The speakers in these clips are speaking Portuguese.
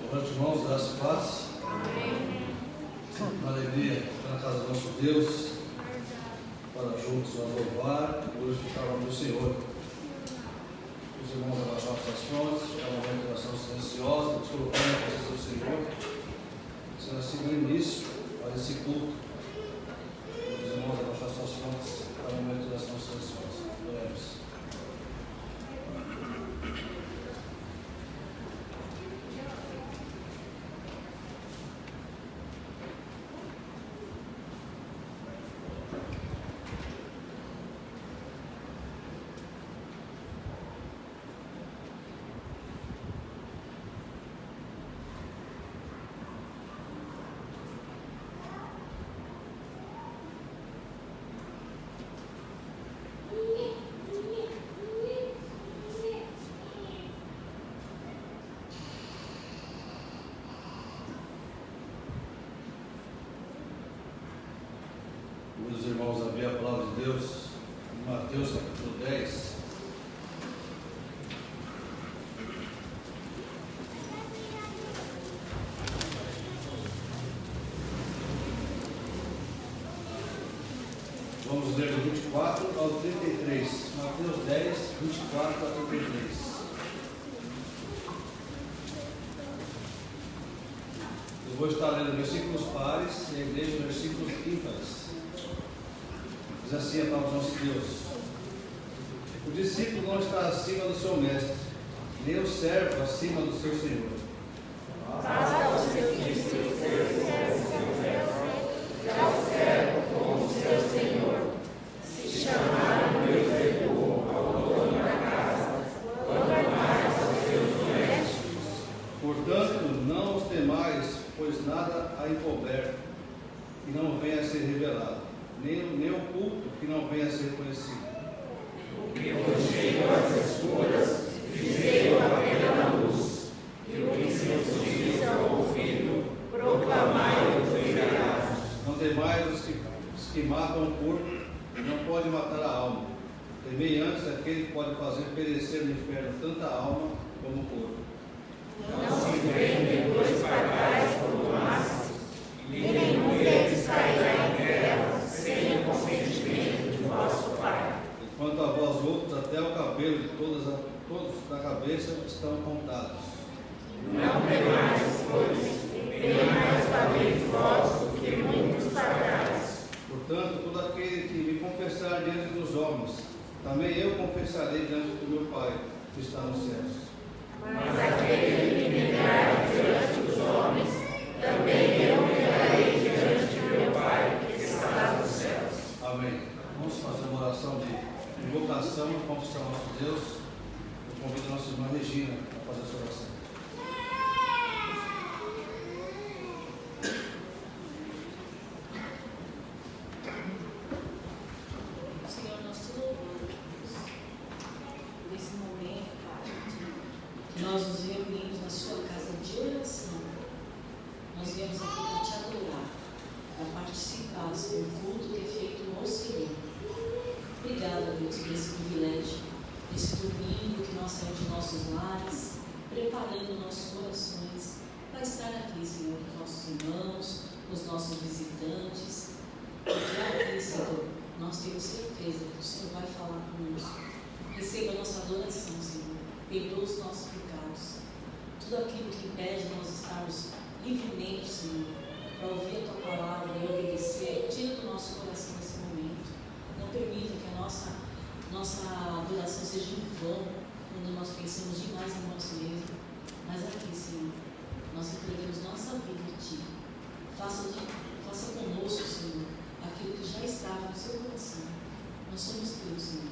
Boa noite, irmãos, graças e paz. Uma alegria estar na casa do nosso Deus, para juntos nós louvar e glorificar o nome do Senhor. Os irmãos abaixaram suas frontes, é uma momento de oração silenciosa, nos colocando na presença do Senhor, sendo assim o início para esse culto. Os irmãos abaixaram suas frontes, é um momento de oração silenciosa. Oremos. Os irmãos abrir a palavra de Deus em Mateus capítulo 10. Vamos ler do 24 ao 33. Mateus 10, 24 a 33. Eu vou estar lendo versículos pares e a igreja versículos ímpares. Diz assim a palavra do nosso Deus: o discípulo não está acima do seu mestre, nem o servo acima do seu senhor. Basta o seu discípulo ser seu mestre, já o servo como seu senhor. Se chamaram e execuam ao dono da casa, quanto mais aos seus domésticos. Portanto, não os temais, pois nada há encoberto que não venha a ser revelado, nem oculto que não venha a ser conhecido. O que rodeia as escuras, dizei-o apenas na luz, e o que se diz ao ouvido, proclamai os enganados. Não temais os que matam o corpo, não podem matar a alma. Temei antes aquele que pode fazer perecer no inferno tanto a alma como o corpo. Não se vendem dois pardais por um aço, e nenhum deles cairá em terra sem o consentimento de vosso Pai. Enquanto a vós outros, até o cabelo de todos da cabeça estão contados. Não temais, pois, bem mais valeis vós do que muitos pardais. Portanto, todo aquele que me confessar diante dos homens, também eu confessarei diante do meu Pai, que está nos céus. Mas aquele que me negar diante dos homens, também eu negarei diante do meu Pai, que está nos céus. Amém. Vamos fazer uma oração de invocação e confissão ao nosso Deus. Eu convido a nossa irmã Regina a fazer essa oração. Senhor, nós te louvamos nesse momento, Pai, que nós nos reunimos na sua casa de oração. Nós viemos aqui para te adorar, para participar do culto que é feito no Senhor. Obrigada, Deus, por esse privilégio, esse domingo que nós saímos de nossos lares, preparando nossos corações para estar aqui, Senhor, com os nossos irmãos, com os nossos visitantes. Porque aqui, Senhor, nós temos certeza que o Senhor vai falar conosco. Receba a nossa adoração, Senhor. Perdoa os nossos pecados. Tudo aquilo que impede nós estarmos livremente, Senhor, para ouvir a Tua palavra e obedecer, tira do nosso coração nesse momento. Não permita que a nossa adoração seja em vão, quando nós pensamos demais em nós mesmos. Mas aqui, Senhor, nós entregamos nossa vida a Ti. Faça conosco, Senhor, aquilo que já estava no seu coração. Nós somos Teus, Senhor.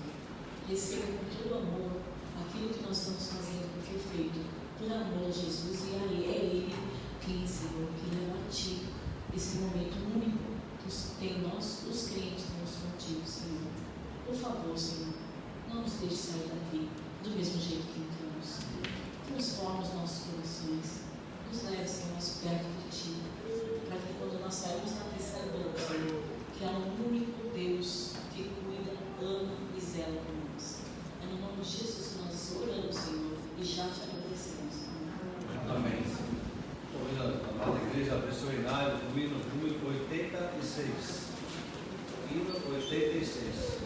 Receba com todo amor aquilo que nós estamos fazendo, porque é feito por amor a Jesus, e é Ele quem, Senhor, que leva a Ti esse momento único que tem nós, os crentes, temos contigo, Senhor. Por favor, Senhor, não nos deixe sair daqui do mesmo jeito que entramos. Transforma os nossos corações, nos leve, Senhor, mais perto de Ti, para que quando nós saímos na terceira banca, Senhor, que há um único Deus que cuida, ama e zela por nós. É no nome de Jesus que nós oramos, Senhor, e já te agradecemos. Amém. o hino número 86. Hino 86.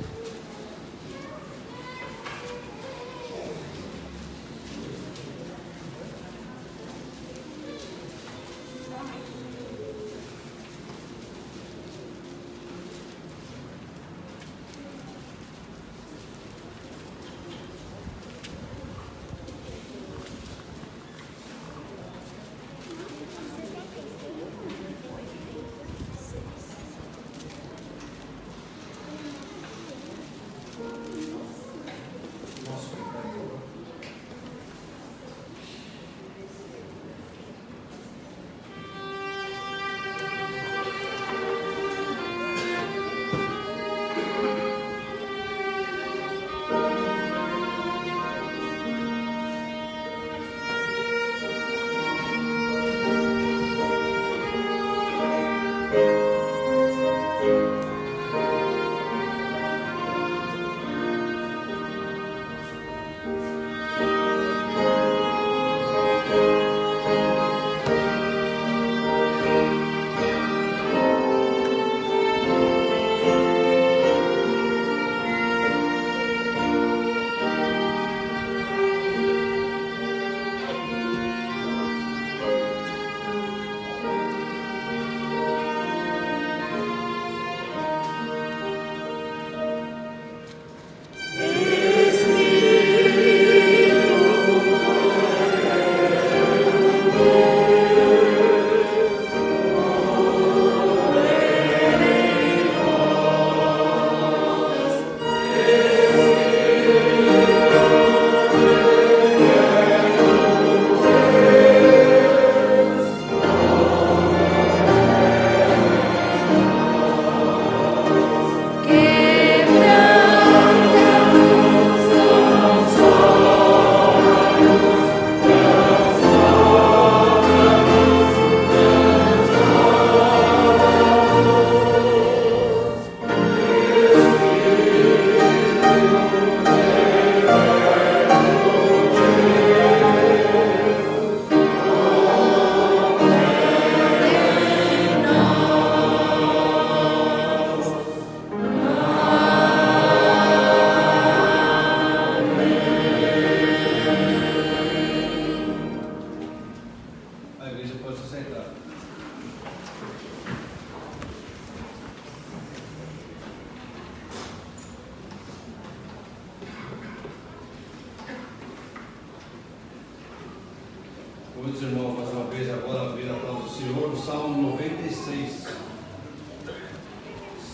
Muitos irmãos, mais uma vez, agora abrir a palavra do Senhor, no Salmo 96.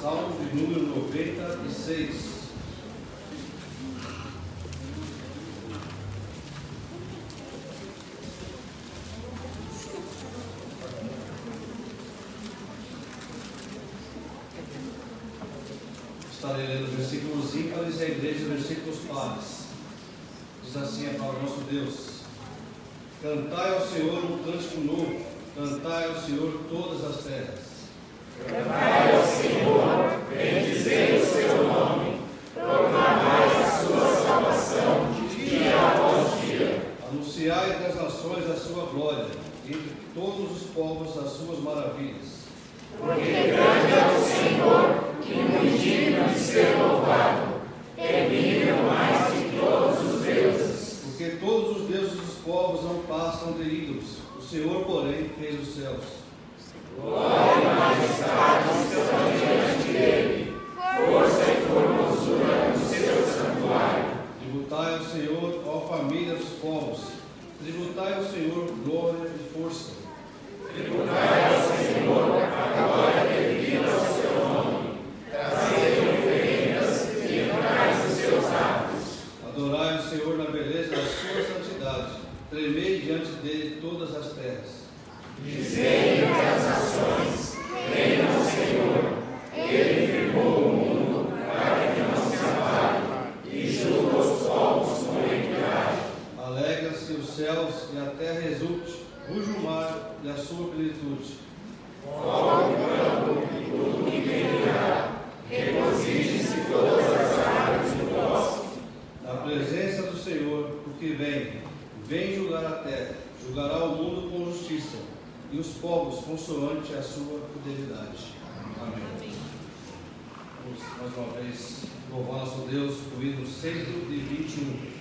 Salmo de número 96. Estarei lendo versículos ímpares e a igreja versículos pares. Diz assim a palavra do nosso Deus: Cantai ao Senhor um cântico novo, cantai ao Senhor todas as terras. Cantai ao Senhor, bendizei o seu nome, proclamai a sua salvação, dia após dia. Anunciai entre as nações a sua glória, entre todos os povos as suas maravilhas. Porque grande é o Senhor, e muito digno de ser louvado, temível mais que todos os deuses. Porque todos os deuses dos povos não passam de ídolos, o Senhor, porém, fez os céus. Glória e majestade estão diante dele, força e formosura no seu santuário. Tributai ao Senhor, ó família dos povos, tributai ao Senhor glória e força. Tributai ao Senhor a glória devida ao seu nome, trazei oferendas e entrai os seus atos. Adorai o Senhor na beleza da sua santidade, tremei diante dele todas as terras. Dizei entre as nações, reina o Senhor, ele firmou o mundo para que não se abale, e julga os povos com equidade. Alegra-se os céus e a terra exulte, ruja o mar e a sua plenitude. Folgue o campo e tudo que nele há, regozije-se todas as árvores do bosque. Na presença do Senhor, porque vem julgar a terra, julgará o mundo com justiça, e os povos consoante a sua fidelidade. Amém. Vamos mais uma vez louvar nosso Deus, o hino 121.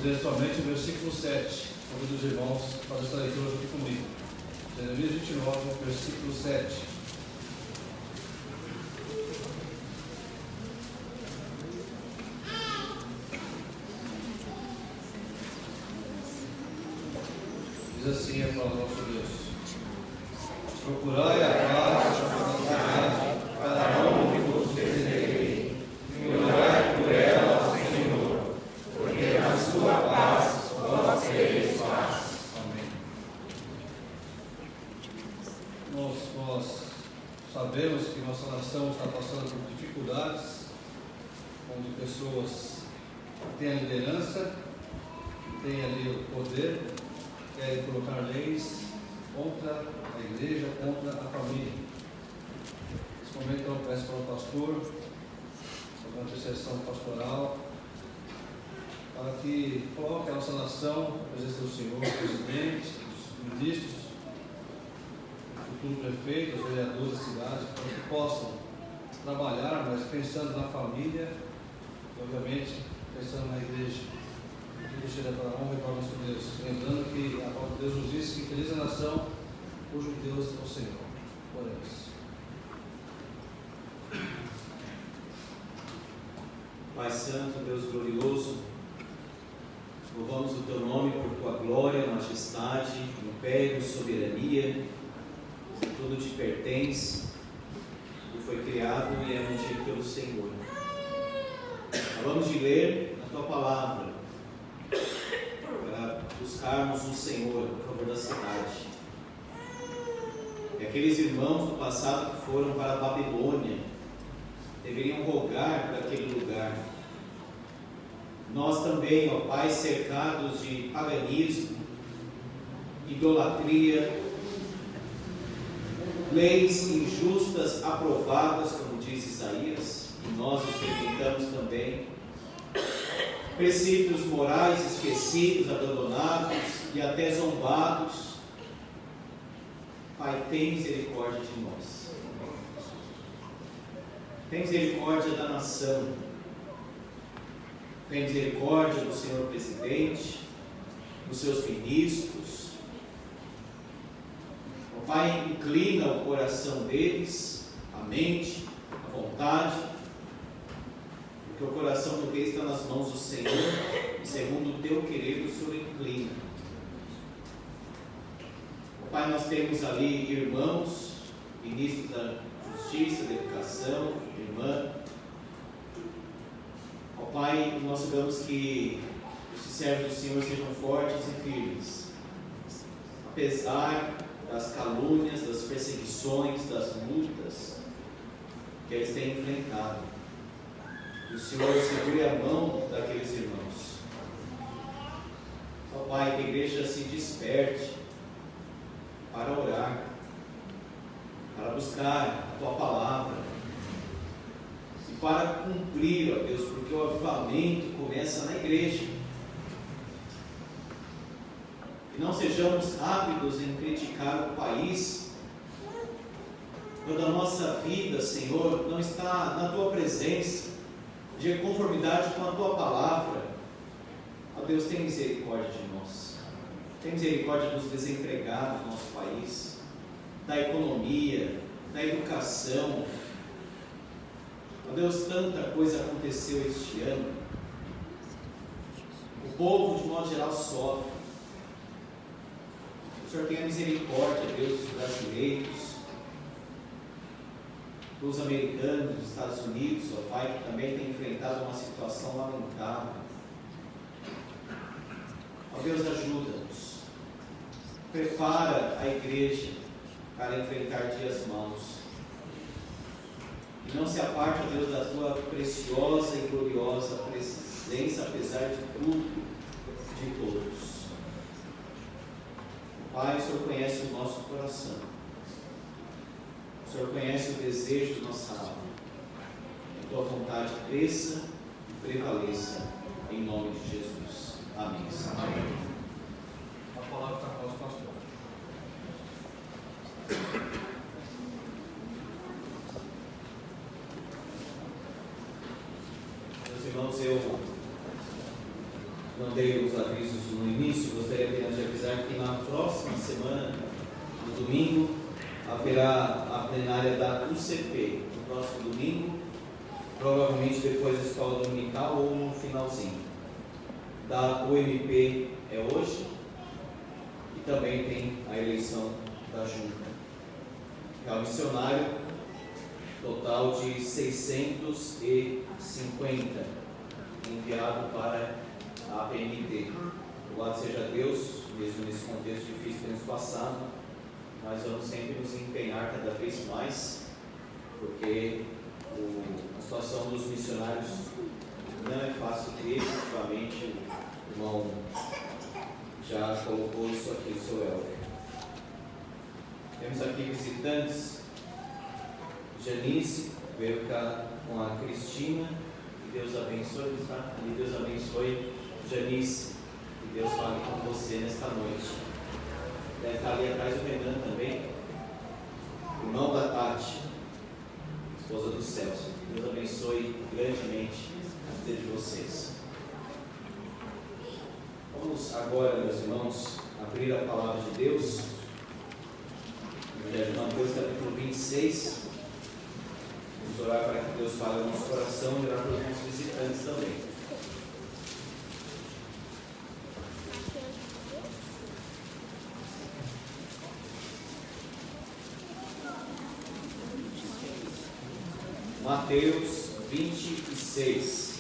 Ler somente o versículo 7. Convido os irmãos a fazer essa leitura junto comigo. Jeremias 29, versículo 7. mandamento para o nosso Deus. Procurai a paz, cada um de vos desejarei, e orai por ela ao Senhor, porque na sua paz vós tereis paz. Amém. Nós sabemos que nossa nação está passando por dificuldades, onde pessoas têm a liderança, têm ali o poder, querem colocar leis contra a igreja, contra a família. Nesse momento eu peço para o pastor, para a intercessão pastoral, para que coloque a nossa nação, a presença do Senhor, os presidentes, os ministros, o futuro prefeito, os vereadores da cidade, para que possam trabalhar, mas pensando na família e, obviamente, pensando na igreja. Tudo seja para a honra e para o nosso Deus. Lembrando que a palavra de Deus nos diz que feliz a nação cujo Deus é o Senhor. Oremos. Pai Santo, Deus glorioso, louvamos o Teu nome por Tua glória, majestade, império, soberania. Tudo te pertence, tu foi criado e é mantido pelo Senhor. Acabamos de ler a Tua palavra para buscarmos o Senhor a favor da cidade. E aqueles irmãos do passado que foram para a Babilônia deveriam rogar para aquele lugar. Nós também, ó Pai, cercados de paganismo, idolatria, leis injustas aprovadas, como diz Isaías, e nós experimentamos também, princípios morais esquecidos, abandonados e até zombados. Pai, tem misericórdia de nós. Tem misericórdia da nação. Tem misericórdia do Senhor Presidente, dos seus ministros. O Pai, inclina o coração deles, a mente, a vontade, porque o coração do rei está nas mãos do Senhor, e segundo o teu querer, o Senhor inclina. O Pai, nós temos ali irmãos, ministros da Justiça, da Educação, irmã. Ó Pai, nós sabemos que os servos do Senhor sejam fortes e firmes, apesar das calúnias, das perseguições, das lutas que eles têm enfrentado. Que o Senhor segure a mão daqueles irmãos. Ó Pai, que a igreja se desperte para orar, para buscar a Tua palavra e para cumprir, ó Deus, porque o avivamento começa na igreja. E não sejamos rápidos em criticar o país, quando a nossa vida, Senhor, não está na Tua presença, de conformidade com a Tua palavra. Ó Deus, tem misericórdia de nós. Tem misericórdia dos desempregados do nosso país, da economia, da educação. Ó Deus, tanta coisa aconteceu este ano. O povo, de modo geral, sofre. O Senhor tenha misericórdia, Deus, dos brasileiros, dos americanos, dos Estados Unidos, ó Pai, que também tem enfrentado uma situação lamentável. Ó Deus, ajuda-nos. Prepara a igreja para enfrentar dias maus. E não se aparte, ó Deus, da Tua preciosa e gloriosa presença, apesar de tudo, de todos. Pai, o Senhor conhece o nosso coração. O Senhor conhece o desejo da nossa alma. Que a Tua vontade cresça e prevaleça, em nome de Jesus. Amém. Amém. A palavra está com o pastor. Meus irmãos, eu não dei os avisos no início, gostaria apenas de avisar que na próxima semana, no domingo, haverá a plenária da UCP, no próximo domingo, provavelmente depois da escola dominical ou no finalzinho. Da UMP é hoje, e também tem a eleição da junta. É um missionário, total de 650 enviado para a APMT. Louvado seja Deus, mesmo nesse contexto difícil que temos passado, nós vamos sempre nos empenhar cada vez mais, porque a situação dos missionários não é fácil ter. Efetivamente, o irmão já colocou isso aqui, o seu Elvio. Temos aqui visitantes. Janice veio cá com a Cristina, que Deus abençoe, tá? E Deus abençoe Janice, que Deus fale com você nesta noite. Deve estar ali atrás o Renan também, irmão da Tati, esposa do Celso. Deus abençoe grandemente a vida de vocês. Vamos agora, meus irmãos, abrir a palavra de Deus. Evangelho de Mateus, capítulo 26. Vamos orar para que Deus fale no nosso coração e orar para os nossos visitantes também. Mateus 26.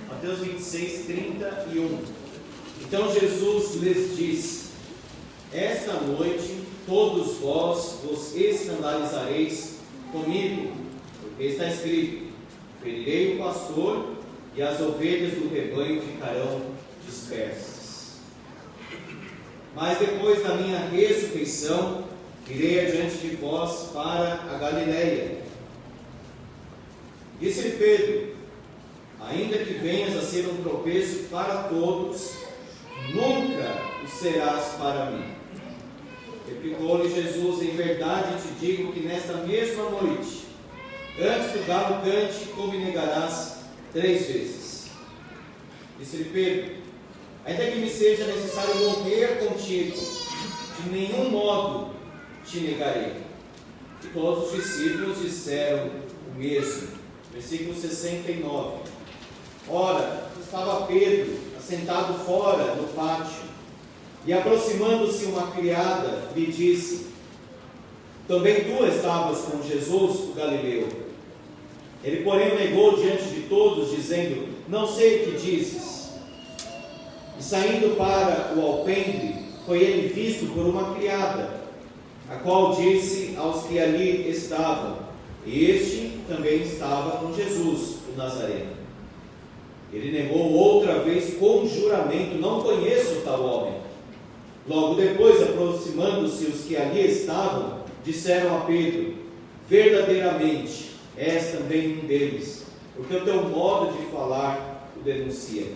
Mateus 26, 31. Então Jesus lhes disse: esta noite todos vós vos escandalizareis comigo, porque está escrito: ferirei o pastor e as ovelhas do rebanho ficarão dispersas. Mas depois da minha ressurreição irei adiante de vós para a Galileia. Disse-lhe Pedro: ainda que venhas a ser um tropeço para todos, nunca o serás para mim. Replicou-lhe Jesus: em verdade te digo que nesta mesma noite, antes que o galo cante, tu me negarás 3 vezes. Disse-lhe Pedro: ainda que me seja necessário morrer contigo, de nenhum modo te negarei. E todos os discípulos disseram o mesmo. Versículo 69. Ora, estava Pedro assentado fora no pátio, e aproximando-se uma criada, lhe disse: também tu estavas com Jesus, o Galileu. Ele, porém, negou diante de todos, dizendo: não sei o que dizes. E saindo para o alpendre, foi ele visto por uma criada, a qual disse aos que ali estavam: este também estava com Jesus, o Nazareno. Ele negou outra vez com juramento: não conheço tal homem. Logo depois, aproximando-se os que ali estavam, disseram a Pedro: verdadeiramente és também um deles, porque o teu modo de falar o denuncia.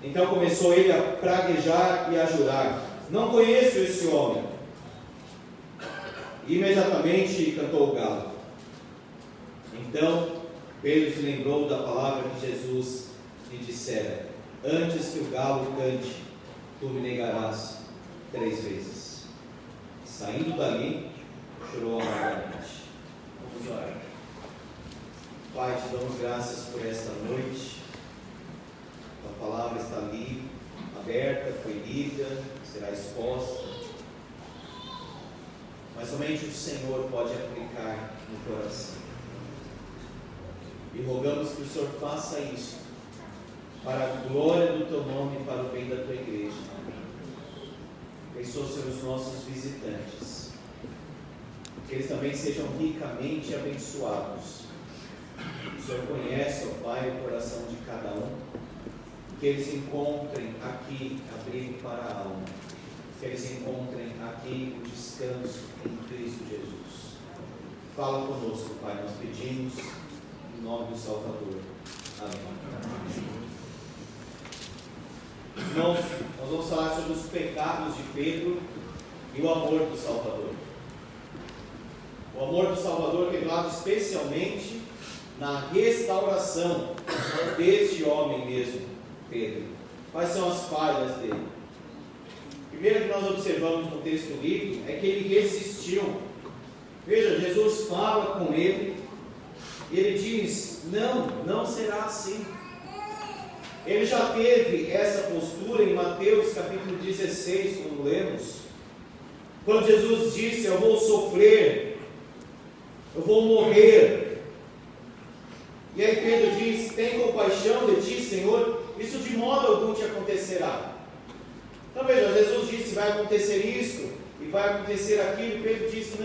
Então começou ele a praguejar e a jurar: não conheço esse homem. E imediatamente cantou o galo. Então Pedro se lembrou da palavra que Jesus lhe dissera: antes que o galo cante, tu me negarás 3 vezes. Saindo dali, chorou amargamente. Vamos orar. Pai, te damos graças por esta noite. A palavra está ali, aberta, foi lida, será exposta. Mas somente o Senhor pode aplicar no coração. E rogamos que o Senhor faça isso, para a glória do Teu nome e para o bem da Tua igreja. Abençoa, Senhor, os nossos visitantes, que eles também sejam ricamente abençoados. O Senhor conhece, ó Pai, o coração de cada um, que eles encontrem aqui abrigo para a alma, que eles encontrem aqui o descanso em Cristo Jesus. Fala conosco, Pai, nós pedimos em nome do Salvador. Amém. Irmãos, nós vamos falar sobre os pecados de Pedro e o amor do Salvador. O amor do Salvador revelado especialmente na restauração deste homem mesmo, Pedro. Quais são as falhas dele? primeira que nós observamos no texto lido é que ele resistiu. Veja, Jesus fala com ele e ele diz: não será assim. Ele já teve essa postura em Mateus capítulo 16, como lemos, quando Jesus disse: eu vou sofrer, eu vou morrer. E aí Pedro diz: tem compaixão de ti, Senhor, isso de modo algum te acontecerá. Então veja, Jesus disse: vai acontecer isso e vai acontecer aquilo. Pedro disse: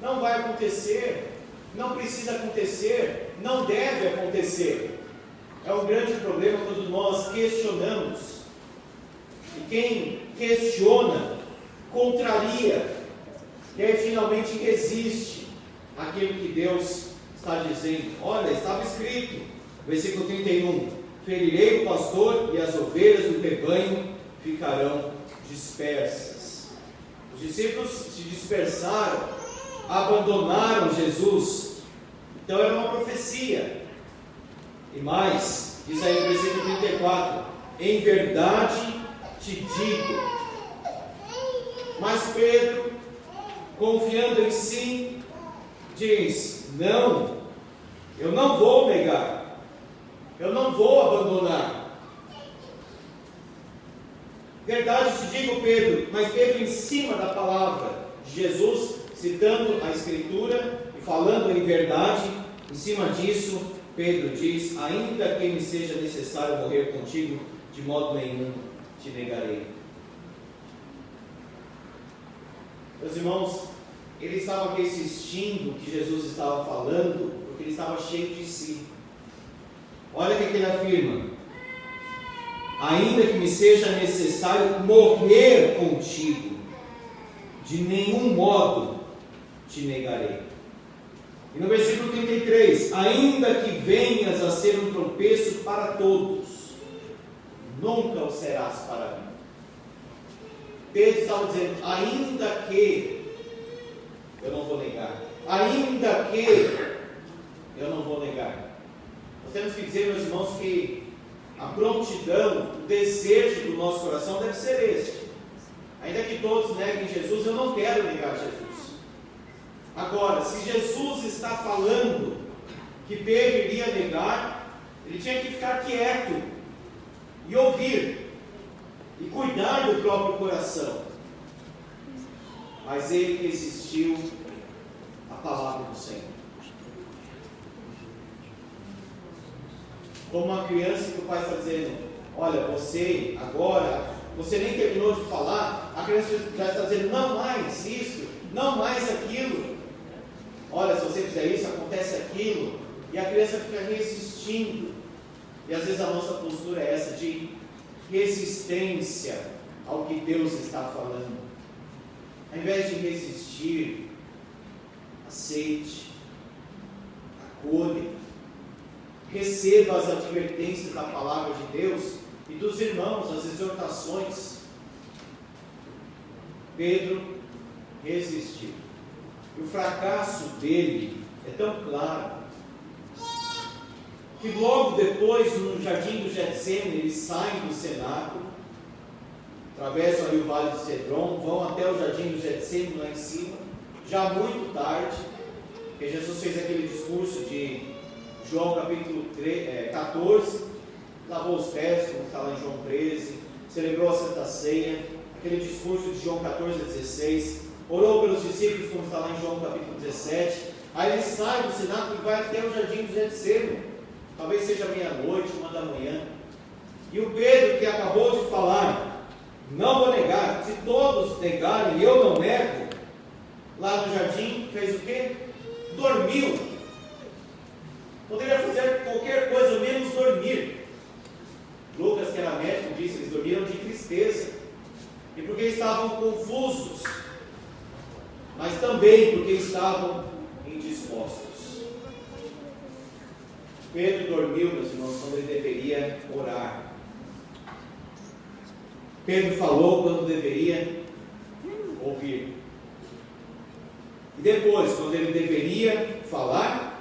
não vai acontecer, não precisa acontecer, não deve acontecer. É um grande problema quando nós questionamos, e quem questiona contraria, e aí finalmente resiste àquilo que Deus está dizendo. Olha, estava escrito, versículo 31: ferirei o pastor e as ovelhas do rebanho ficarão dispersas. Os discípulos se dispersaram, abandonaram Jesus. Então era uma profecia. E mais, diz aí no versículo 34: em verdade te digo. Mas Pedro, confiando em si, diz: não, eu não vou negar, eu não vou abandonar. Verdade te digo, Pedro. Mas Pedro, em cima da palavra de Jesus, citando a Escritura e falando em verdade, em cima disso, Pedro diz: ainda que me seja necessário morrer contigo, de modo nenhum te negarei. Meus irmãos, ele estava resistindo o que Jesus estava falando, porque ele estava cheio de si. Olha o que ele afirma: ainda que me seja necessário morrer contigo, de nenhum modo te negarei. E no versículo 33: ainda que venhas a ser um tropeço para todos, nunca o serás para mim. Pedro estava dizendo: ainda que eu não vou negar, ainda que eu não vou negar. Nós temos que dizer, meus irmãos, que a prontidão, o desejo do nosso coração deve ser este: ainda que todos neguem Jesus, eu não quero negar Jesus. Agora, se Jesus está falando que Pedro iria negar, ele tinha que ficar quieto e ouvir e cuidar do próprio coração. Mas ele resistiu à palavra do Senhor. Como uma criança que o pai está dizendo: olha, você agora, você nem terminou de falar, a criança já está dizendo: não mais isso, não mais aquilo. Olha, se você fizer isso, acontece aquilo. E a criança fica resistindo. E às vezes a nossa postura é essa, de resistência ao que Deus está falando. Ao invés de resistir, aceite, acolha, receba as advertências da palavra de Deus e dos irmãos, as exortações. Pedro resistiu. E o fracasso dele é tão claro, que logo depois, no jardim do Getsemane, eles saem do cenáculo, atravessam aí o vale de Cedron, vão até o jardim do Getsemane lá em cima, já muito tarde, porque Jesus fez aquele discurso de João capítulo 14, lavou os pés, como está lá em João 13, celebrou a Santa Ceia, aquele discurso de João 14 a 16, orou pelos discípulos, como está lá em João capítulo 17, aí ele sai do cenáculo e vai até o jardim do Getsemane, talvez seja meia-noite, 1 da manhã, e o Pedro, que acabou de falar: não vou negar, se todos negarem, eu não nego, lá no jardim, fez o quê? Dormiu. Poderia fazer qualquer coisa menos dormir. Lucas, que era médico, disse: eles dormiram de tristeza, e porque estavam confusos, mas também porque estavam indispostos. Pedro dormiu, meus irmãos, quando ele deveria orar. Pedro falou quando deveria ouvir. E depois, quando ele deveria falar,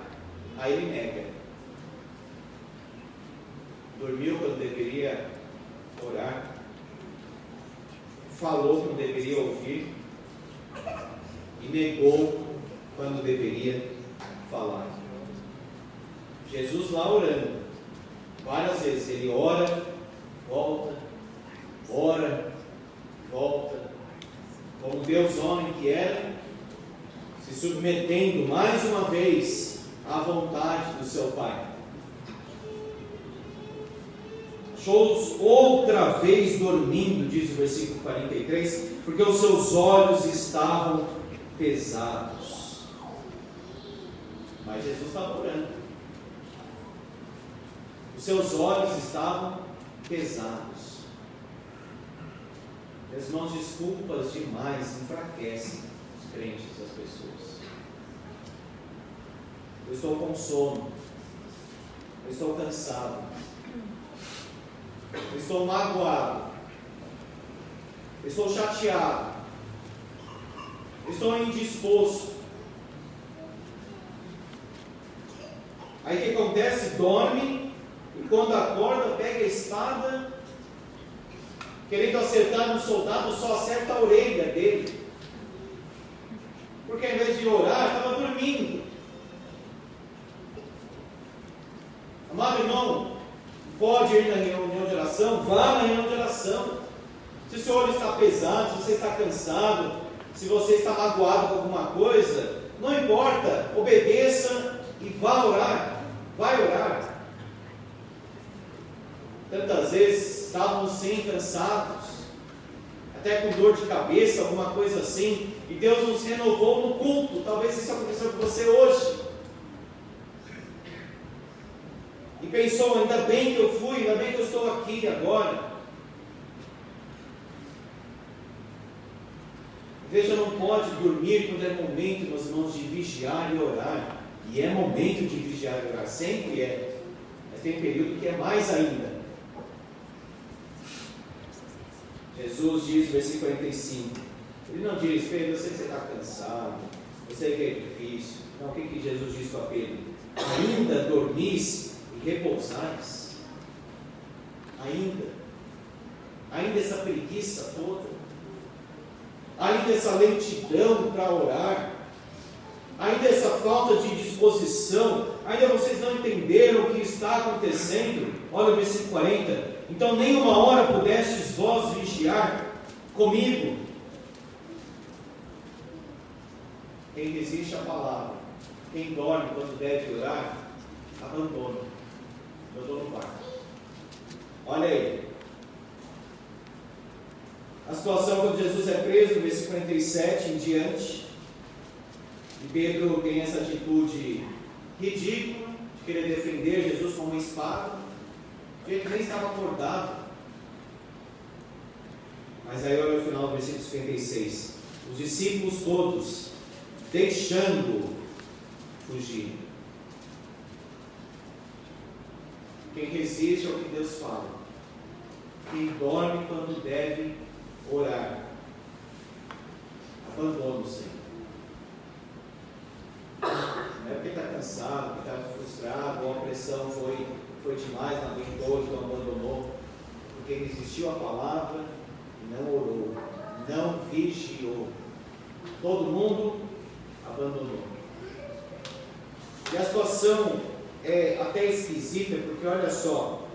aí ele nega. Dormiu quando deveria orar. falou quando deveria ouvir e negou quando deveria falar. Jesus lá orando, várias vezes, ele ora, volta, como Deus homem que era, se submetendo mais uma vez à vontade do seu Pai. Achou-os outra vez dormindo, diz o versículo 43, porque os seus olhos estavam pesados. Mas Jesus estava orando. Os seus olhos estavam pesados. Meus irmãos, desculpas demais enfraquecem os crentes, as pessoas. Eu estou com sono. Eu estou cansado. Eu estou magoado. Eu estou chateado. Eu estou indisposto. Aí o que acontece? Dorme, e quando acorda, pega a espada, querendo acertar um soldado, só acerta a orelha dele. Porque ao invés de orar, estava dormindo. Amado irmão, pode ir na reunião de oração? Vá na reunião de oração. Se o seu olho está pesado, se você está cansado, se você está magoado com alguma coisa, não importa, obedeça e vá orar. Vai orar. Tantas vezes estávamos sim cansados, até com dor de cabeça, alguma coisa assim, e Deus nos renovou no culto. Talvez isso aconteceu com você hoje. E pensou, ainda bem que eu fui, ainda bem que eu estou aqui agora. Veja, não pode dormir quando é momento, meus irmãos, de vigiar e orar. E é momento de vigiar e orar, sempre é. Mas tem um período que é mais ainda. Jesus diz, versículo 45, ele não diz, Pedro, eu sei que você está cansado, eu sei que é difícil. Não, o que Jesus diz para Pedro? Ainda dormis e repousais? Ainda essa preguiça toda? Ainda essa lentidão para orar? Ainda essa falta de disposição? Ainda vocês não entenderam o que está acontecendo? Olha o versículo 40. Então nem uma hora pudestes vós vigiar comigo. Quem resiste à palavra, quem dorme quando deve orar, abandona o barco. Olha aí. A situação quando Jesus é preso, no versículo 47 em diante. E Pedro tem essa atitude ridícula de querer defender Jesus com uma espada. Ele nem estava acordado. Mas aí olha o final do versículo 56. Os discípulos todos, deixando fugir. Quem resiste ao que Deus fala. Quem dorme quando deve orar. Abandona o Senhor. Não é porque está cansado, porque está frustrado, ou a pressão foi demais, não aguentou, então abandonou. Porque resistiu à palavra e não orou, não vigiou. Todo mundo abandonou. E a situação é até esquisita, porque olha só,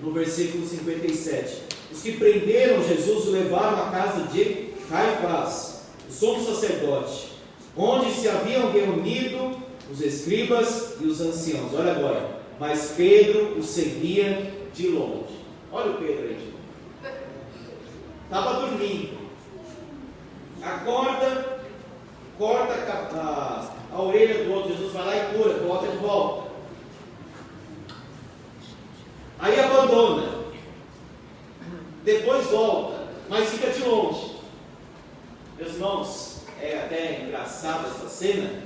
no versículo 57, os que prenderam Jesus o levaram à casa de Caifás, o sumo sacerdote, onde se haviam reunido os escribas e os anciãos. Olha agora, mas Pedro o seguia de longe. Olha o Pedro aí de longe. Estava dormindo. Acorda, corta a orelha do outro. Jesus vai lá e cura, bota de volta. Aí abandona. Depois volta, mas fica de longe. Meus irmãos, é até engraçada essa cena,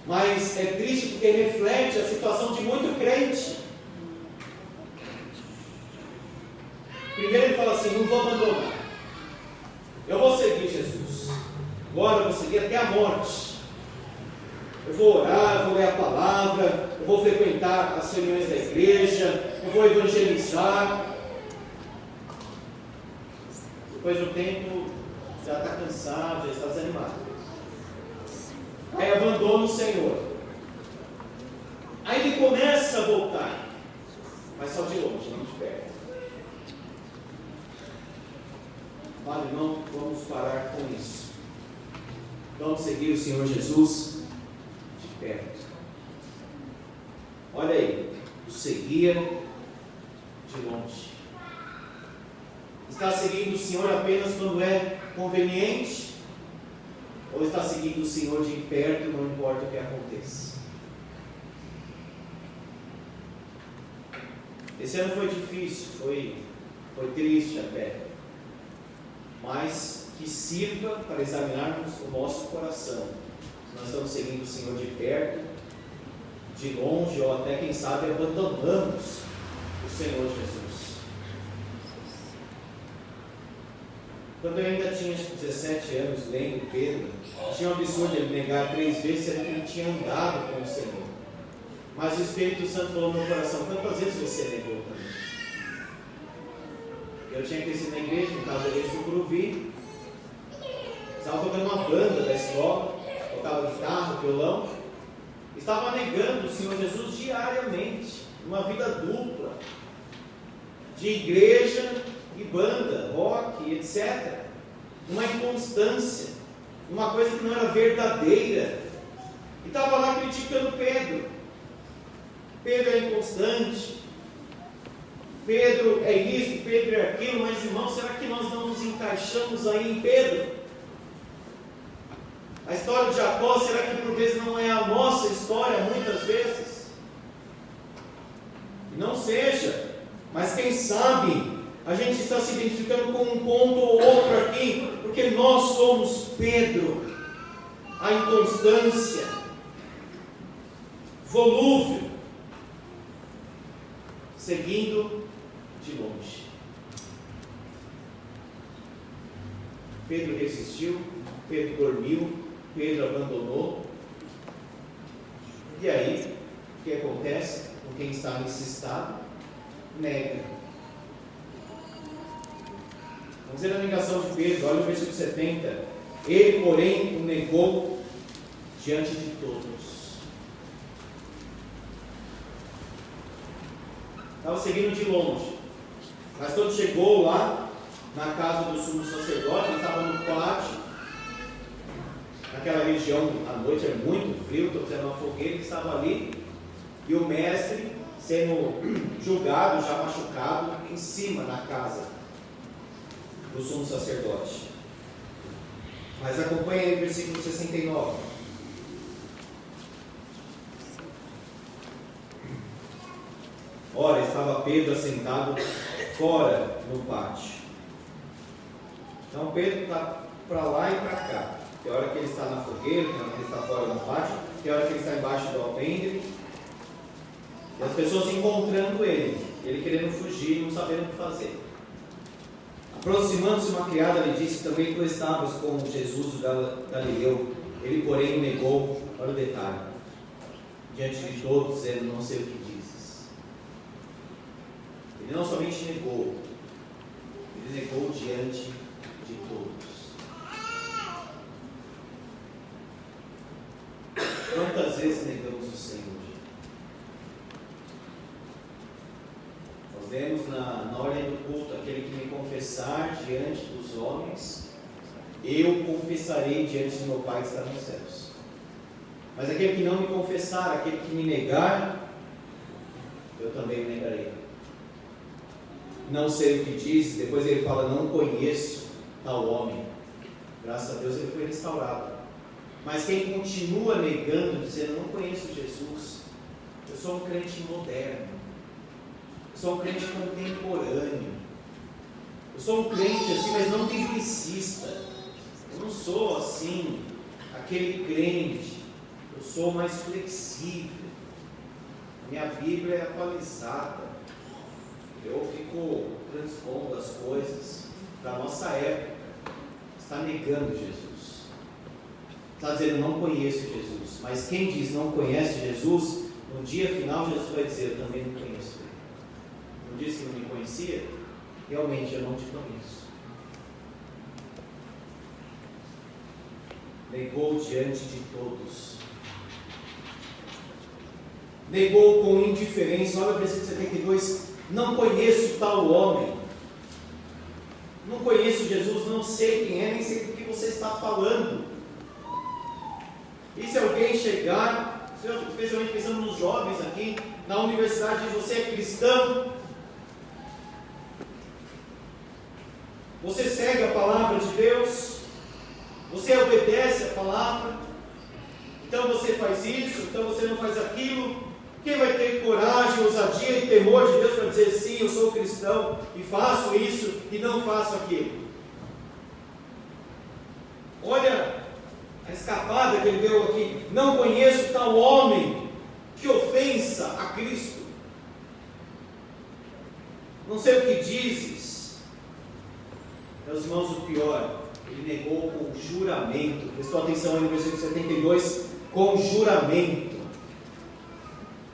mas é triste porque reflete a situação de muito crente. Primeiro ele fala assim, não vou abandonar, eu vou seguir Jesus, agora eu vou seguir até a morte, eu vou orar, eu vou ler a palavra, eu vou frequentar as reuniões da igreja, eu vou evangelizar. Depois de um tempo, já está cansado, já está desanimado. Aí abandona o Senhor. Aí ele começa a voltar, mas só de longe, não de perto. Vale, não vamos parar com isso. Vamos seguir o Senhor Jesus de perto. Olha aí, o seguia de longe. Está seguindo o Senhor apenas quando é conveniente? Ou está seguindo o Senhor de perto, não importa o que aconteça? Esse ano foi difícil, foi triste até. Mas que sirva para examinarmos o nosso coração. Se nós estamos seguindo o Senhor de perto, de longe, ou até quem sabe abandonamos o Senhor Jesus. Quando eu ainda tinha 17 anos, lendo Pedro, tinha um absurdo ele negar 3 vezes, sendo que ele tinha andado com o Senhor. Mas o Espírito Santo falou no meu coração: quantas vezes você negou também? Eu tinha crescido na igreja, no caso da igreja do Curuvi. Estava tocando uma banda da escola, tocava guitarra, violão. Estava negando o Senhor Jesus diariamente, uma vida dupla, de igreja e banda, rock, etc. Uma inconstância, uma coisa que não era verdadeira. E estava lá criticando Pedro. Pedro é inconstante, Pedro é isso, Pedro é aquilo, mas irmãos, será que nós não nos encaixamos aí em Pedro? A história de Jacó, será que por vezes não é a nossa história, muitas vezes? Não seja, mas quem sabe a gente está se identificando com um ponto ou outro aqui, porque nós somos Pedro, a inconstância, volúvel, seguindo de longe. Pedro resistiu, Pedro dormiu, Pedro abandonou. E aí, o que acontece com quem está nesse estado? Nega. Vamos ver a negação de Pedro, olha o versículo 70. Ele, porém, o negou diante de todos. Estava seguindo de longe, mas quando chegou lá na casa do sumo sacerdote, ele estava no pátio. Naquela região, à noite é muito frio, estou fazendo uma fogueira, ele estava ali, e o mestre sendo julgado, já machucado, em cima na casa do sumo sacerdote. Mas acompanha aí o versículo 69. Ora, estava Pedro assentado fora no pátio. Então Pedro está para lá e para cá. Tem hora que ele está na fogueira, tem hora que ele está fora no pátio, tem hora que ele está embaixo do alpendre. E as pessoas encontrando ele querendo fugir, não sabendo o que fazer. Aproximando-se uma criada, lhe disse: também tu estavas com Jesus o Galileu. Ele, porém, o negou. Olha o detalhe. Diante de todos, dizendo: não sei o que dizes. Ele não somente negou, ele negou diante de todos. Quantas vezes negamos o Senhor? Nós vemos na ordem do culto: aquele que me confessar diante dos homens, eu confessarei diante do meu Pai que está nos céus. Mas aquele que não me confessar, aquele que me negar, eu também o negarei. Não sei o que diz. Depois ele fala: não conheço tal homem. Graças a Deus ele foi restaurado. Mas quem continua negando, dizendo: não conheço Jesus, eu sou um crente moderno, eu sou um crente contemporâneo, eu sou um crente assim, mas não biblicista, eu não sou assim, aquele crente, eu sou mais flexível, minha Bíblia é atualizada, eu fico transpondo as coisas da nossa época. Está negando Jesus. Está dizendo: não conheço Jesus. Mas quem diz não conhece Jesus, no dia final Jesus vai dizer: eu também não conheço ele. Não disse que não me conhecia? Realmente eu não te conheço. negou diante de todos. Negou com indiferença. Olha o versículo 72. Não conheço tal homem. Não conheço Jesus, não sei quem é, nem sei do que você está falando. E se alguém chegar, especialmente pensando nos jovens aqui, na universidade, diz: você é cristão? Você segue a palavra de Deus? Você obedece a palavra? Então você faz isso, então você não faz aquilo? Quem vai ter coragem, ousadia e temor de Deus para dizer: sim, eu sou cristão e faço isso e não faço aquilo? Olha a escapada que ele deu aqui. Não conheço tal homem. Que ofensa a Cristo. Não sei o que dizes. Meus irmãos, o pior, ele negou com juramento. Prestou atenção aí no versículo 72, com juramento.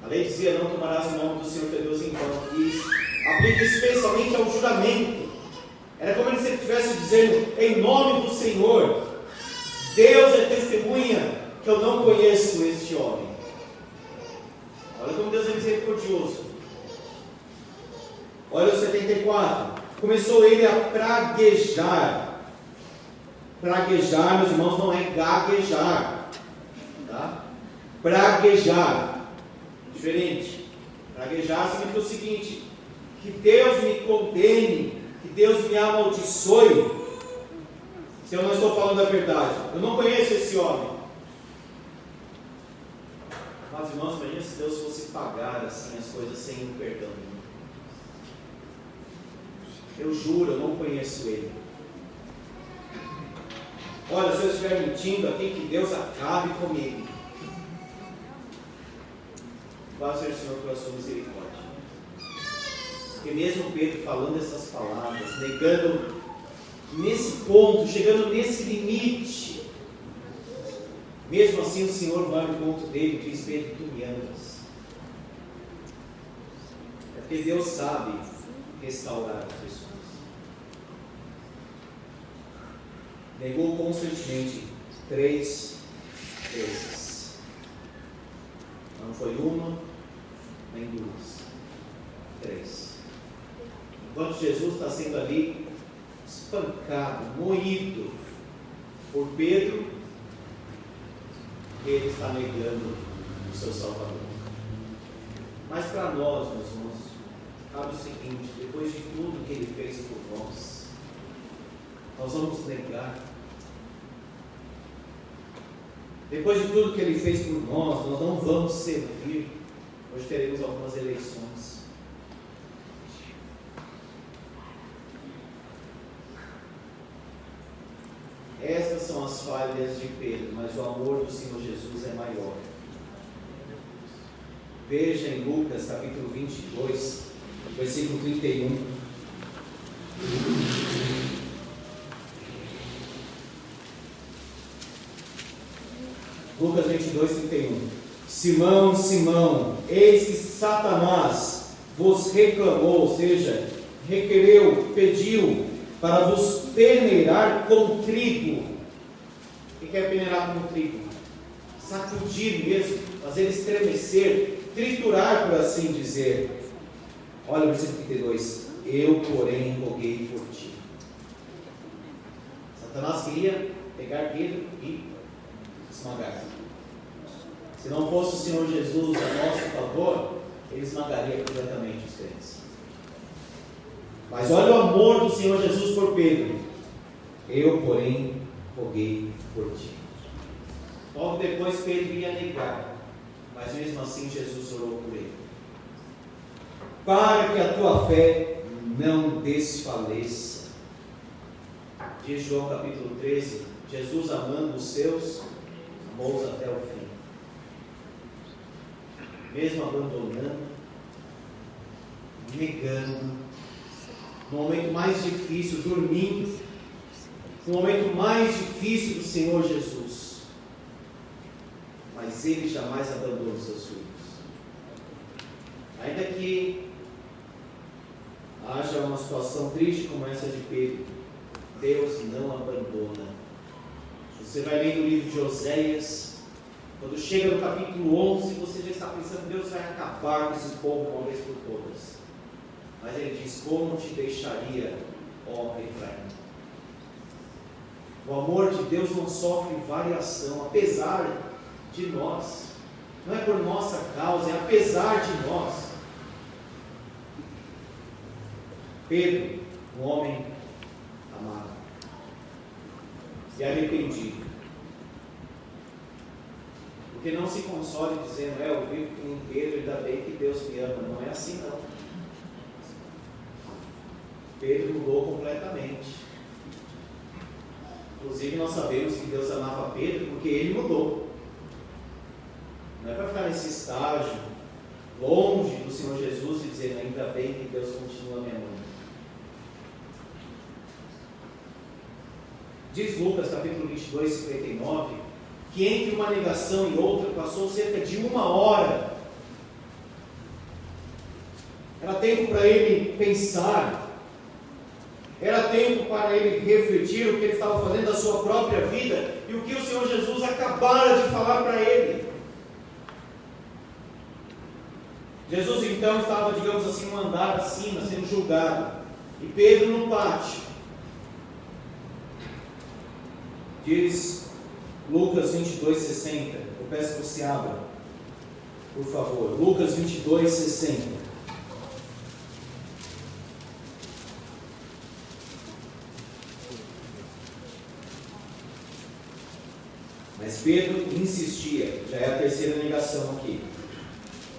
A lei dizia: não tomarás o nome do Senhor teu Deus em vão. Isso aplica especialmente ao juramento. Era como ele estivesse dizendo: em nome do Senhor, Deus é testemunha que eu não conheço este homem. Olha como Deus é misericordioso. Olha o 74. Começou ele a praguejar. Praguejar, meus irmãos, não é gaguejar, tá? Praguejar, diferente. Praguejar significa o seguinte: que Deus me condene, que Deus me amaldiçoe, se eu não estou falando a verdade. Eu não conheço esse homem. Mas, irmãos, imagina se Deus fosse pagar assim as coisas sem um perdão. Eu juro, eu não conheço ele. Olha, se eu estiver mentindo aqui, que Deus acabe comigo. Faça o Senhor pela sua misericórdia. Porque mesmo Pedro falando essas palavras, negando nesse ponto, chegando nesse limite, mesmo assim o Senhor vai ao encontro dele e diz: Pedro, tu me amas. É porque Deus sabe restaurar as pessoas. Negou constantemente 3 vezes. Não foi uma, nem 2, 3. Enquanto Jesus está sendo ali espancado, moído por Pedro, ele está negando o seu Salvador. Mas para nós, meus irmãos, cabe o seguinte: depois de tudo que ele fez por nós vamos negar? Depois de tudo que ele fez por nós não vamos servir? Hoje teremos algumas eleições. Estas são as falhas de Pedro, mas o amor do Senhor Jesus é maior. Veja em Lucas capítulo 22, versículo 31. Lucas 22, 31. Simão, Simão, eis que Satanás vos reclamou, ou seja, requereu, pediu, para vos peneirar como trigo. O que é peneirar como trigo? Sacudir mesmo, fazer estremecer, triturar, por assim dizer. Olha o versículo 32. Eu, porém, roguei por ti. Satanás queria pegar Pedro e esmagar. Se não fosse o Senhor Jesus a nosso favor, ele esmagaria completamente os crentes. Mas olha o amor do Senhor Jesus por Pedro. Eu, porém, roguei por ti. Logo depois Pedro ia negar, mas mesmo assim Jesus orou por ele. Para que a tua fé não desfaleça. Diz João capítulo 13, Jesus amando os seus, amou-os até o fim. Mesmo abandonando, negando, no momento mais difícil, dormindo, no momento mais difícil do Senhor Jesus, mas Ele jamais abandona os seus filhos. Ainda que haja uma situação triste como essa de Pedro, Deus não abandona os Você vai lendo o livro de Oséias, quando chega no capítulo 11, você já está pensando, Deus vai acabar com esse povo uma vez por todas. Mas ele diz, como te deixaria, ó Efraim? O amor de Deus não sofre variação, apesar de nós. Não é por nossa causa, é apesar de nós. Pedro, um homem amado e arrependido, porque não se console dizendo, eu vivo com Pedro, ainda bem que Deus me ama. Não é assim não. Pedro mudou completamente. Inclusive nós sabemos que Deus amava Pedro porque ele mudou. Não é para ficar nesse estágio longe do Senhor Jesus e dizer, ainda bem que Deus continua me amando. Diz Lucas capítulo 22, 59, que entre uma negação e outra passou cerca de 1 hora. Era tempo para ele pensar, era tempo para ele refletir o que ele estava fazendo da sua própria vida e o que o Senhor Jesus acabara de falar para ele. Jesus então estava, digamos assim, um andar acima, sendo julgado, e Pedro no pátio. Diz Lucas 22, 60. Eu peço que você abra, por favor. Lucas 22, 60. Mas Pedro insistia, já é a terceira negação aqui.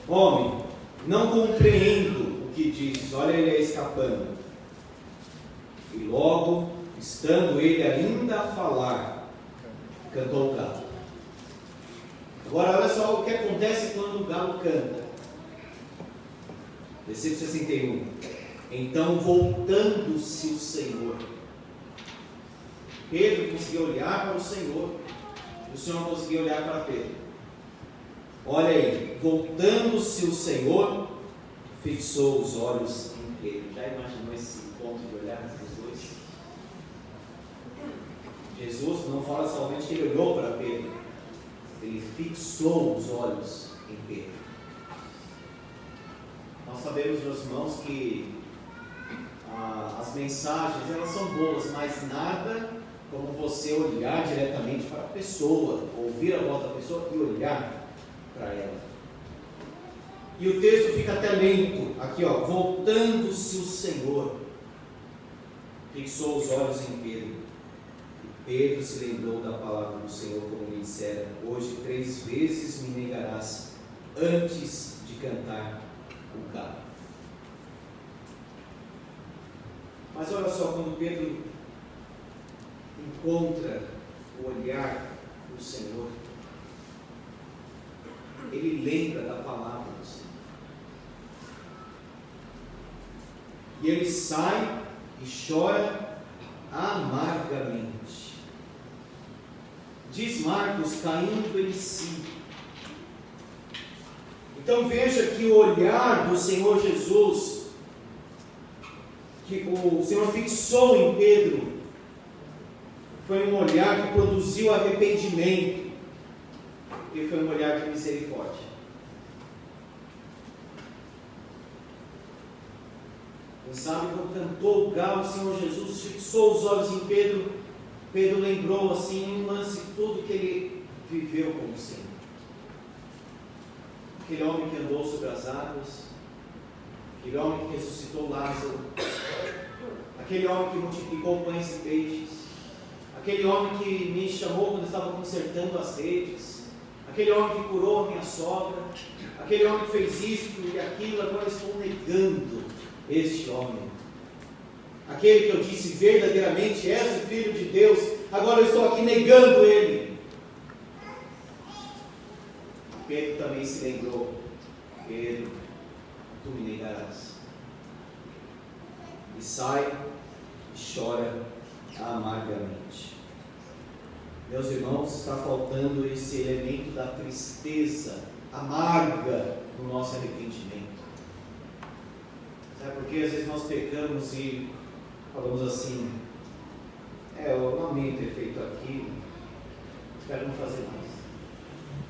Homem, não compreendo o que dizes. Olha ele escapando. E logo, estando ele ainda a falar, cantou o galo. Agora olha só o que acontece quando o galo canta. Versículo 61. Então voltando-se o Senhor. Pedro conseguiu olhar para o Senhor. O Senhor não conseguiu olhar para Pedro. Olha aí, voltando-se o Senhor, fixou os olhos em Pedro. Já imaginou esse ponto de olhar dos dois? Jesus não fala somente que ele olhou para Pedro, ele fixou os olhos em Pedro. Nós sabemos, meus irmãos, que as mensagens elas são boas, mas nada como você olhar diretamente para a pessoa, ouvir a voz da pessoa e olhar para ela. E o texto fica até lento, aqui ó, voltando-se o Senhor, fixou os olhos em Pedro, e Pedro se lembrou da palavra do Senhor, como lhe dissera, hoje 3 vezes me negarás, antes de cantar o galo. Mas olha só, quando Pedro encontra o olhar do Senhor, ele lembra da palavra do Senhor. E ele sai e chora amargamente. Diz Marcos, caindo em si. Então veja que o olhar do Senhor Jesus, que o Senhor fixou em Pedro, foi um olhar que produziu arrependimento, e foi um olhar de misericórdia. Quem sabe quando cantou o galo, o Senhor Jesus fixou os olhos em Pedro. Pedro lembrou assim um lance de tudo que ele viveu com o Senhor. Aquele homem que andou sobre as águas, aquele homem que ressuscitou Lázaro, aquele homem que multiplicou pães e peixes, aquele homem que me chamou quando estava consertando as redes, aquele homem que curou a minha sogra, aquele homem que fez isto e aquilo, agora estou negando este homem. Aquele que eu disse verdadeiramente és o Filho de Deus, agora eu estou aqui negando ele. Pedro também se lembrou, Pedro, tu me negarás. E sai e chora amargamente. Meus irmãos, está faltando esse elemento da tristeza amarga no nosso arrependimento. Sabe por quê? Às vezes nós pecamos e falamos assim, eu lamento ter feito aquilo, Espero não fazer mais.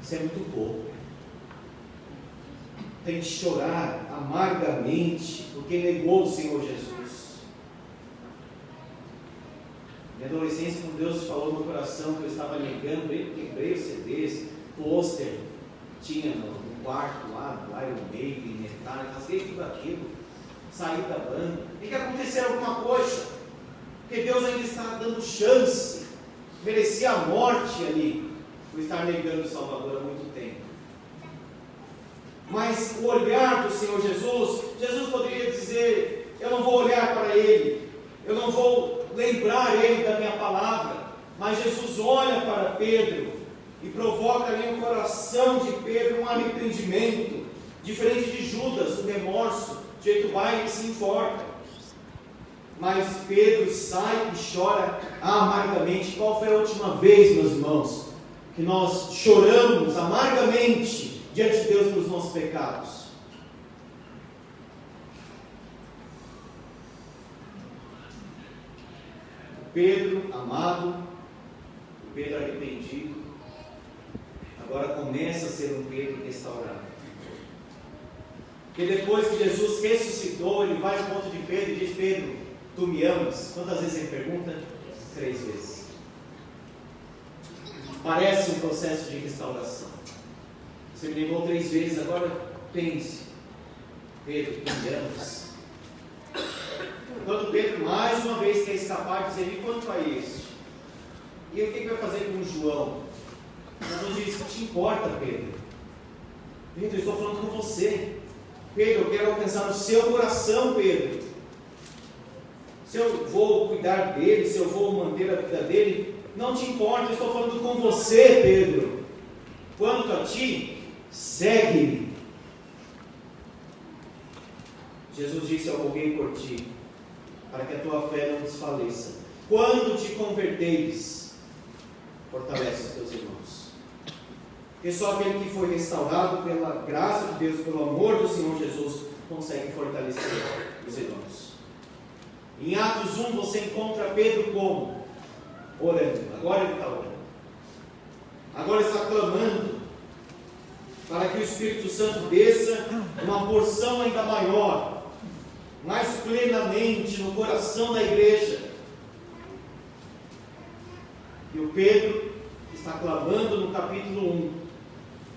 Isso é muito pouco. Tem que chorar amargamente porque negou o Senhor Jesus. Minha adolescência, quando Deus falou no coração que eu estava negando, eu quebrei os CDs, pôster, tinha no quarto lá, Iron Maiden, Metallica, rasguei tudo aquilo, saí da banda. Tem que acontecer alguma coisa, porque Deus ainda está dando chance. Merecia a morte ali, por estar negando o Salvador há muito tempo. Mas o olhar do Senhor Jesus, Jesus poderia dizer: eu não vou olhar para Ele, eu não vou lembrar Ele da minha palavra. Mas Jesus olha para Pedro e provoca ali no coração de Pedro um arrependimento, diferente de Judas, um remorso, de jeito vai e se enforca. Mas Pedro sai e chora amargamente. Qual foi a última vez, meus irmãos, que nós choramos amargamente diante de Deus pelos nossos pecados? O Pedro amado, o Pedro arrependido, agora começa a ser um Pedro restaurado. Porque depois que Jesus ressuscitou, ele vai ao ponto de Pedro e diz: Pedro, tu me amas? Quantas vezes ele pergunta? 3 vezes. Parece um processo de restauração. Você me negou 3 vezes, agora pense: Pedro, tu me amas? Quando Pedro mais uma vez quer escapar, dizer: e quanto a este? E o que vai fazer com o João? Jesus diz: te importa, Pedro? Pedro, eu estou falando com você. Pedro, eu quero alcançar o seu coração, Pedro. Se eu vou cuidar dele, se eu vou manter a vida dele, não te importa, eu estou falando com você, Pedro. Quanto a ti, segue-me. Jesus disse: eu roguei por ti, para que a tua fé não desfaleça. Quando te converteres, fortalece os teus irmãos. Porque só aquele que foi restaurado pela graça de Deus, pelo amor do Senhor Jesus, consegue fortalecer os irmãos. Em Atos 1 você encontra Pedro como? Orando. Agora ele está orando. Agora ele está clamando para que o Espírito Santo desça uma porção ainda maior, mais plenamente no coração da igreja. E o Pedro está clamando no capítulo 1,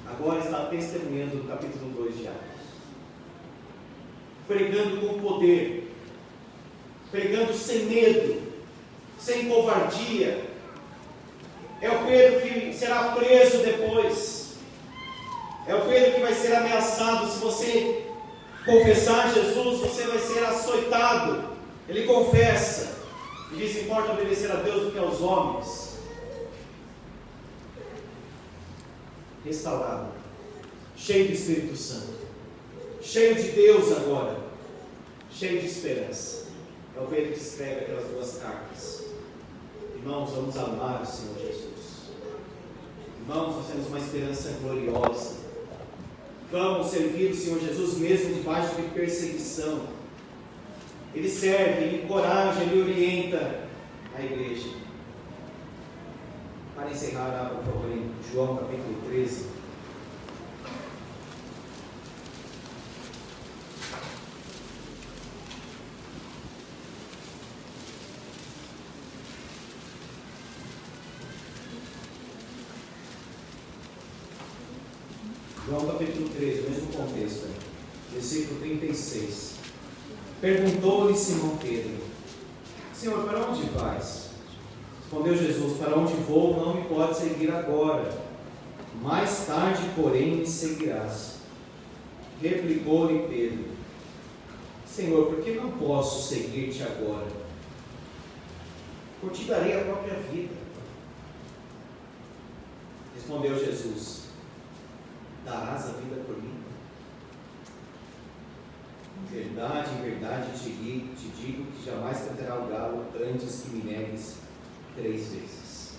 agora está testemunhando no capítulo 2 de Atos. Pregando com poder, pregando sem medo, sem covardia. É o Pedro que será preso depois. É o Pedro que vai ser ameaçado. Se você confessar Jesus, você vai ser açoitado. Ele confessa e diz: importa obedecer a Deus do que aos homens. Restaurado, cheio do Espírito Santo, cheio de Deus agora, cheio de esperança. É o Pedro que escreve aquelas 2 cartas. Irmãos, vamos amar o Senhor Jesus. Irmãos, nós temos uma esperança gloriosa. Vamos servir o Senhor Jesus mesmo debaixo de perseguição. Ele serve, ele encoraja, ele orienta a igreja. Para encerrar, abra por favor em João capítulo 13. João capítulo 13, o mesmo contexto, versículo 36. Perguntou-lhe Simão Pedro: Senhor, para onde vais? Respondeu Jesus: para onde vou não me pode seguir agora, mais tarde, porém, me seguirás. Replicou-lhe Pedro: Senhor, por que não posso seguir-te agora? Por ti darei a própria vida. Respondeu Jesus: darás a vida por mim? Em verdade te digo que jamais cantará o galo antes que me negues 3 vezes.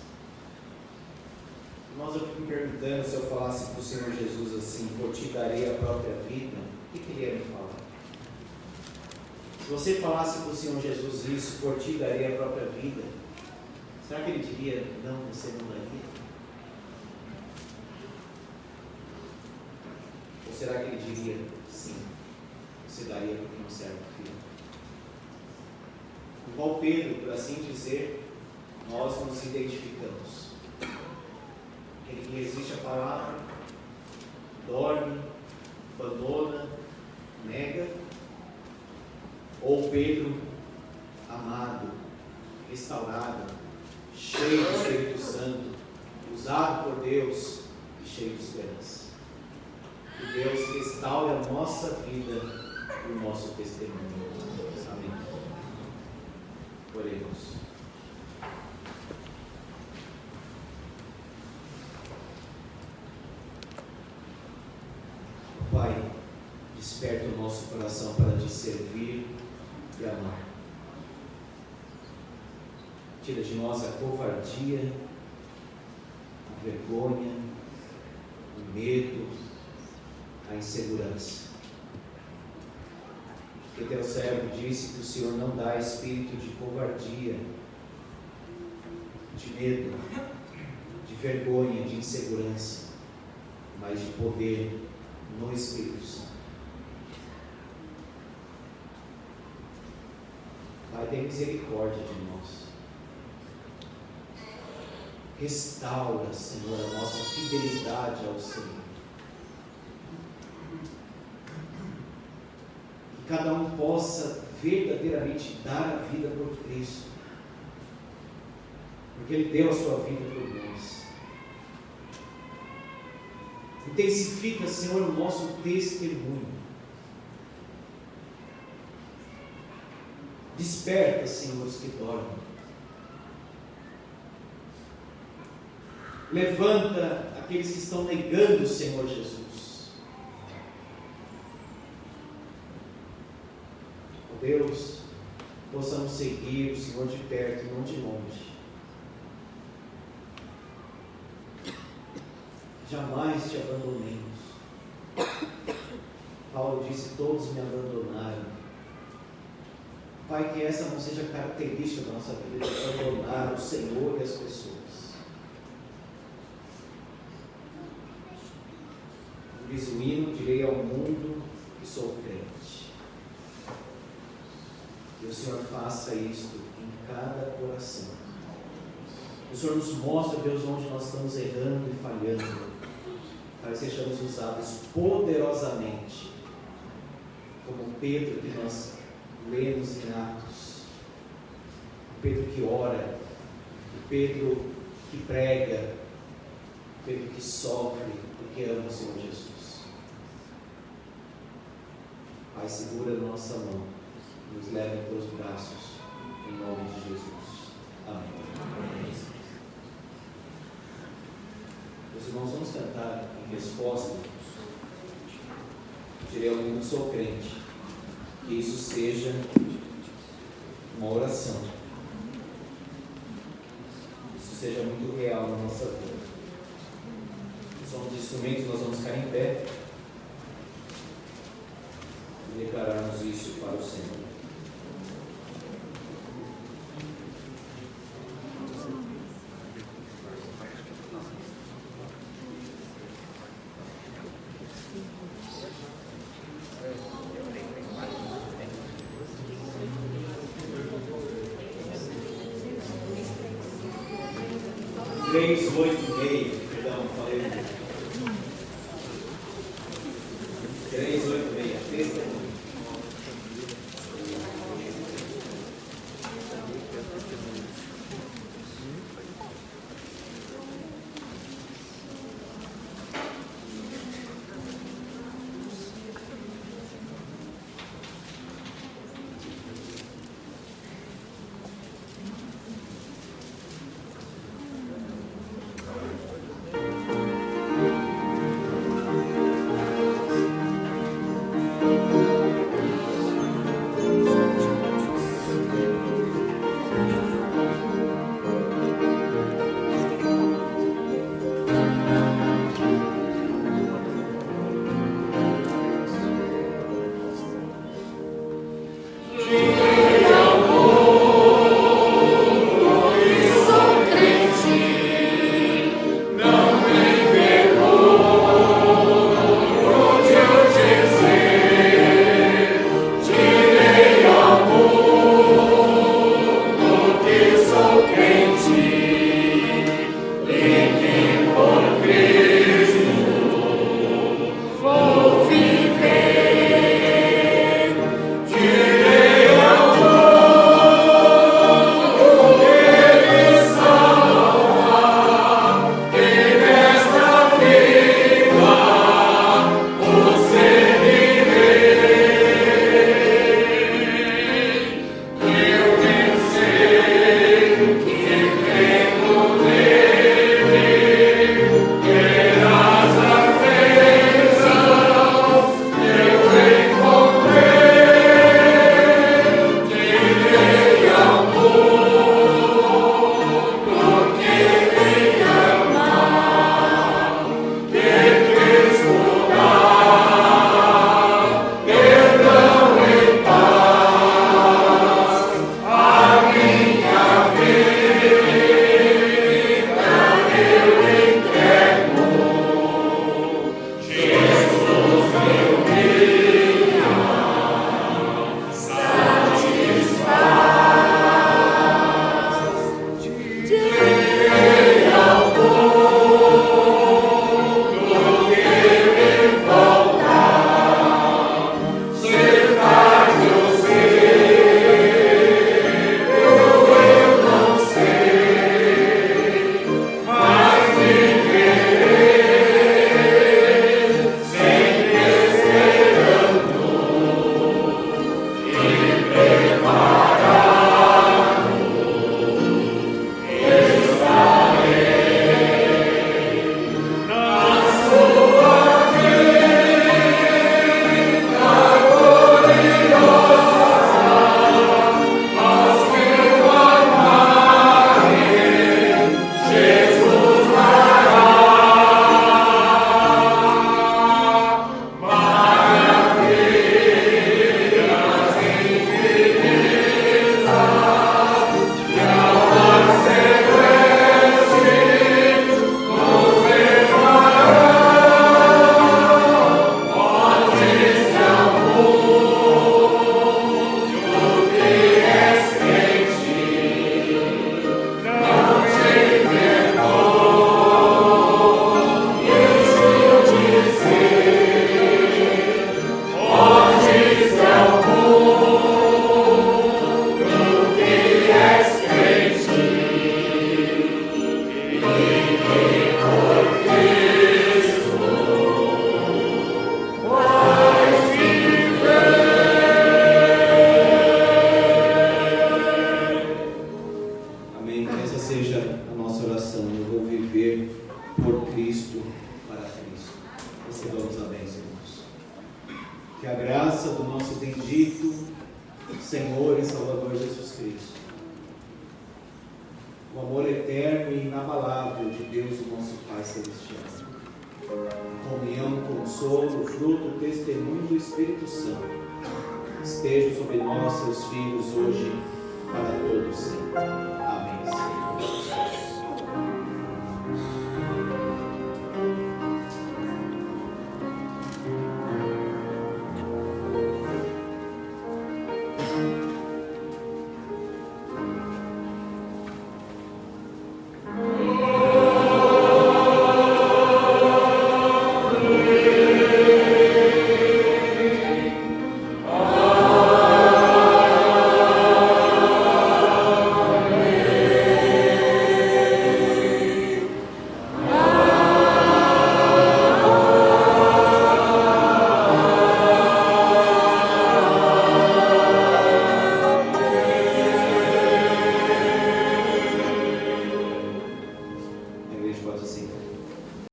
Nós eu fico me perguntando, se eu falasse para o Senhor Jesus assim: por ti darei a própria vida, o que ele ia me falar? Se você falasse para o Senhor Jesus isso: por ti darei a própria vida, será que ele diria: não, você não daria? será que ele diria sim? Você daria porque não serve o filho? Com qual Pedro, por assim dizer, nós nos identificamos? Aquele que resiste à palavra, dorme, abandona, nega? Ou Pedro, amado, restaurado, cheio do Espírito Santo, usado por Deus e cheio de esperança? Que Deus restaure a nossa vida e o nosso testemunho. Amém. Oremos. Pai, desperta o nosso coração para te servir e amar. Tira de nós a covardia, a vergonha, o medo, a insegurança. Porque teu servo disse que o Senhor não dá espírito de covardia, de medo, de vergonha, de insegurança, mas de poder no Espírito Santo. Pai, tem misericórdia de nós. Restaura, Senhor, a nossa fidelidade ao Senhor. Que cada um possa verdadeiramente dar a vida por Cristo, porque Ele deu a sua vida por nós. Intensifica, Senhor, o nosso testemunho. Desperta, Senhor, os que dormem. Levanta aqueles que estão negando o Senhor Jesus. Ó Deus, possamos seguir o Senhor de perto e não de longe. Jamais te abandonemos. Paulo disse: todos me abandonaram. Pai, que essa não seja a característica da nossa vida, de abandonar o Senhor e as pessoas. Diz o hino: direi ao mundo que sou crente. Que o Senhor faça isto em cada coração. O Senhor nos mostra, Deus, onde nós estamos errando e falhando, para que sejamos usados poderosamente, como Pedro que nós lemos em Atos, o Pedro que ora, o Pedro que prega, o Pedro que sofre porque ama o Senhor Jesus. Pai, segura a nossa mão, nos leva em teus braços, em nome de Jesus. Amém. Amém. Meus irmãos, vamos cantar em resposta. Direi ao mundo que sou crente. Que isso seja uma oração. Isso seja muito real na nossa vida. Somos instrumentos, nós vamos ficar em pé e declararmos isso para o Senhor. Três, 8, meio, perdão, falei. 3, 8, meia, testemunho. Amém. Que a graça do nosso bendito Senhor e Salvador Jesus Cristo, o amor eterno e inabalável de Deus, o nosso Pai Celestial, comunhão, consolo, fruto, testemunho do Espírito Santo, esteja sobre nós, seus filhos, hoje, para todos sempre. Amém.